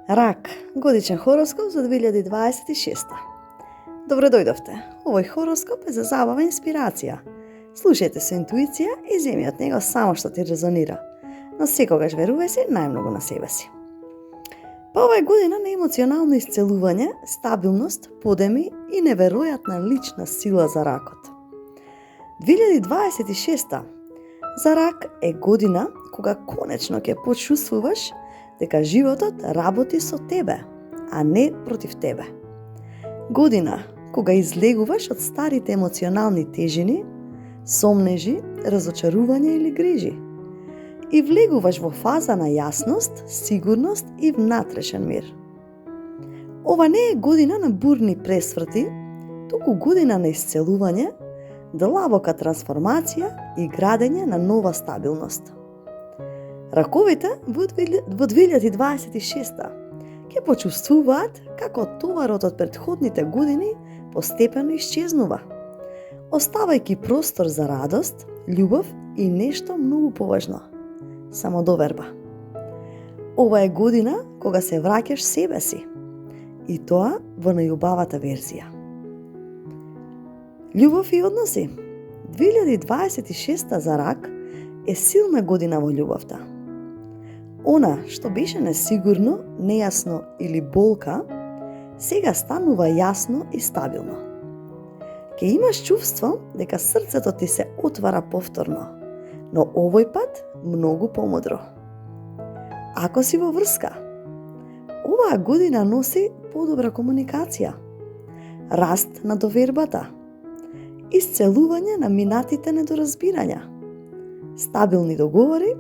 Рак, годичен хороскоп за 2026. Добро дојдовте. Овој хороскоп е за забава и инспирација. Слушајте со интуиција и земи од него само што ти резонира. Но секогаш верувај се најмногу на себе си. Па оваа година на емоционално исцелување, стабилност, подеми и неверојатна лична сила за ракот. 2026 за рак е година кога конечно ќе почувствуваш дека животот работи со тебе, а не против тебе. Година кога излегуваш од старите емоционални тежини, сомнежи, разочарување или грижи и влегуваш во фаза на јасност, сигурност и внатрешен мир. Ова не е година на бурни пресврти, туку година на исцелување, длабока трансформација и градење на нова стабилност. Раковите во 2026 ќе почувствуваат како товарот од претходните години постепено исчезнува, оставајќи простор за радост, љубов и нешто многу поважно – самодоверба. Ова е година кога се враќаш себе си, и тоа во најубавата верзија. Љубов и односи. 2026 за рак е силна година во љубовта. Она што беше несигурно, нејасно или болка, сега станува јасно и стабилно. Ке имаш чувство дека срцето ти се отвара повторно, но овој пат многу помудро. Ако си во врска, оваа година носи подобра комуникација, раст на довербата, исцелување на минатите недоразбирања, стабилни договори,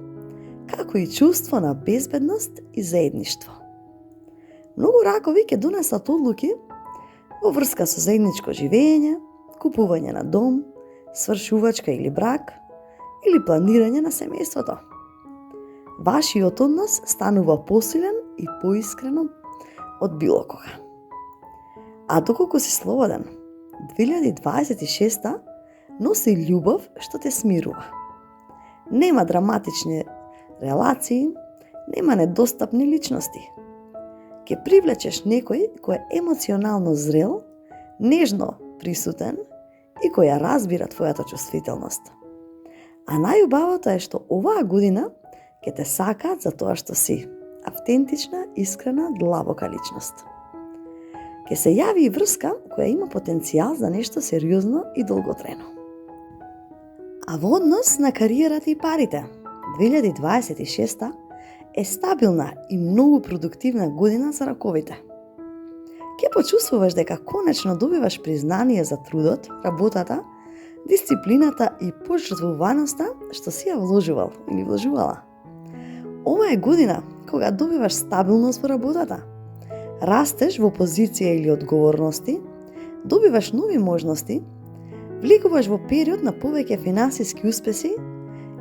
како и чувство на безбедност и заедништво. Многу ракови ќе донесат одлуки во врска со заедничко живење, купување на дом, свршувачка или брак, или планирање на семејството. Вашиот однос станува посилен и поискрено од било кога. А доколку си слободен, 2026 носи љубов што те смирува. Нема драматични релации, нема недостапни личности. Ке привлечеш некој кој е емоционално зрел, нежно присутен и кој ја разбира твојата чувствителност. А најубавото е што оваа година ке те сакаат за тоа што си, автентична, искрена, длабока личност. Ке се јави и врска која има потенцијал за нешто сериозно и долготрено. А во однос на кариерата и парите, 2026 е стабилна и многу продуктивна година за раковите. Ке почувствуваш дека конечно добиваш признание за трудот, работата, дисциплината и пожртвуваноста што си ја вложувал или вложувала. Ова е година кога добиваш стабилност во работата, растеш во позиција или одговорности, добиваш нови можности, влегуваш во период на повеќе финансиски успеси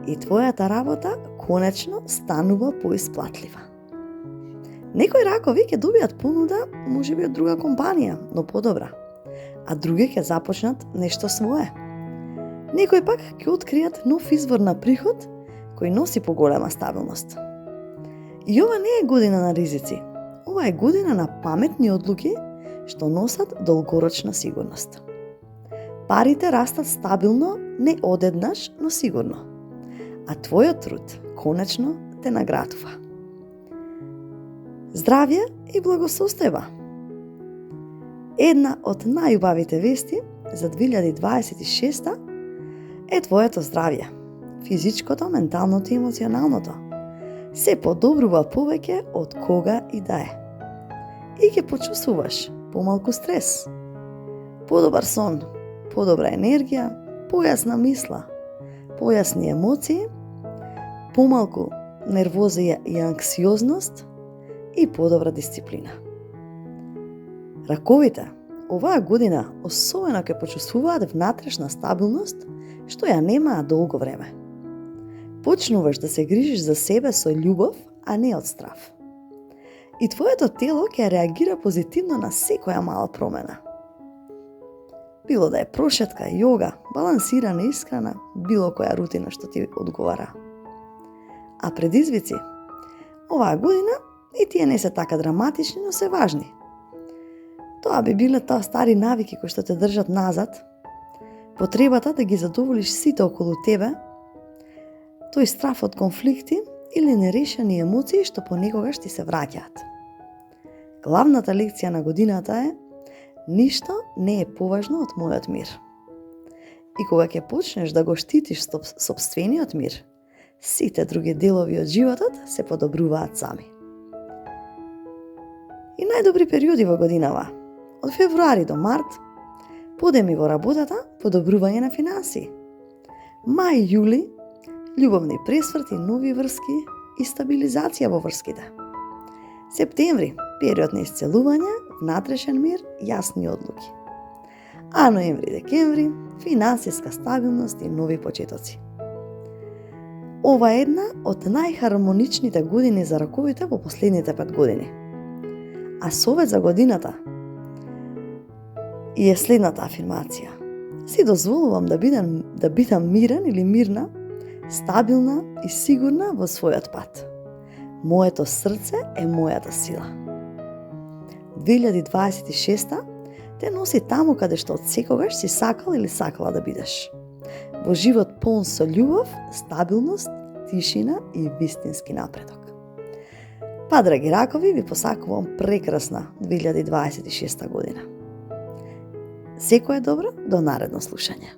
и твојата работа конечно станува поисплатлива. Некои ракови ќе добијат понуда можеби од друга компанија, но подобра, а други ќе започнат нешто свое. Некои пак ќе откријат нов извор на приход кој носи поголема стабилност. И ова не е година на ризици, ова е година на паметни одлуки што носат долгорочна сигурност. Парите растат стабилно, не одеднаш, но сигурно. А твојот труд конечно те наградува. Здравје и благосостојба. Една од најубавите вести за 2026 е твоето здравје, физичкото, менталното и емоционалното. Се подобрува повеќе од кога и да е. И ќе почувствуваш помалку стрес, подобар сон, подобра енергија, појасна мисла, појасни емоции, помалку нервоза и анксиозност и подобра дисциплина. Раковите оваа година особено ќе почувствуваат внатрешна стабилност што ја немаа долго време. Почнуваш да се грижиш за себе со љубов, а не од страв. И твоето тело ќе реагира позитивно на секоја мала промена. Било да е прошетка, јога, балансирана исхрана, било која рутина што ти одговара. А предизвици? Оваа година И тие не се така драматични, но се важни. Тоа би биле стари навики кои што те држат назад, потребата да ги задоволиш сите околу тебе, тој страф од конфликти или нерешени емоции што понекогаш ти се враќаат. Главната лекција на годината е: ништо не е поважно од мојот мир. И кога ќе почнеш да го штитиш сопствениот мир, сите други делови од животот се подобруваат сами. И најдобри периоди во годинава, од февруари до март, подеми во работата, подобрување на финанси. Мај, јули, љубовни пресврти, нови врски и стабилизација во врските. Септември, период на исцелување, внатрешен мир, јасни одлуки. А ноември, декември, финансиска стабилност и нови почетоци. Ова е една од најхармоничните години за раковите во последните 5 години. А совет за годината и е следната афирмација: си дозволувам да бидам мирен или мирна, стабилна и сигурна во својот пат. Моето срце е мојата сила. 2026 те носи таму каде што од секогаш си сакал или сакала да бидеш. Во живот полн со љубов, стабилност, тишина и вистински напредок. Па, драги ракови, ви посакувам прекрасна 2026 година. Секое добро, до наредно слушање.